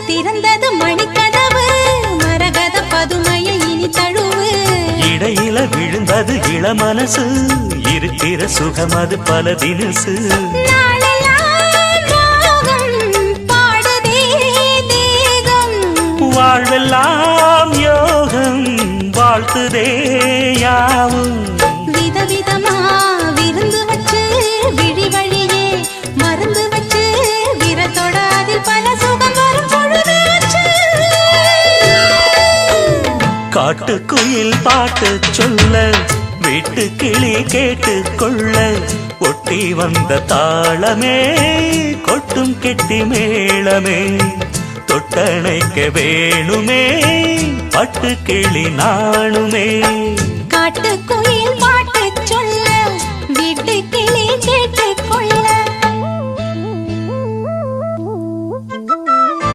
திறந்தது மணிக்கதவு மரகத பதுமையை இனி தழுவு இடையில விழுந்தது இளமனசு இருக்கிற சுகம் அது பல தினசு வாழ்வெல்லாம் யோகம் வாழ்த்துதே யாவும் விதவிதமா விருந்து வச்சு விழி வழியே மருந்து வச்சு விரத்தோட அதில் பல சுகம் வரும் பொழுதாச்சு காட்டுக்குயில் பாட்டு சொல்ல வீட்டு கிளி கேட்டு கொள்ள ஒட்டி வந்த தாளமே கொட்டும் கெட்டி மேளமே தொட்டணைக்க வேணுமே பட்டு கிளி நாணுமே காட்டுக்குயில் பாட்டு சொல்ல வீட்டு கிளி கேட்டு கொள்ள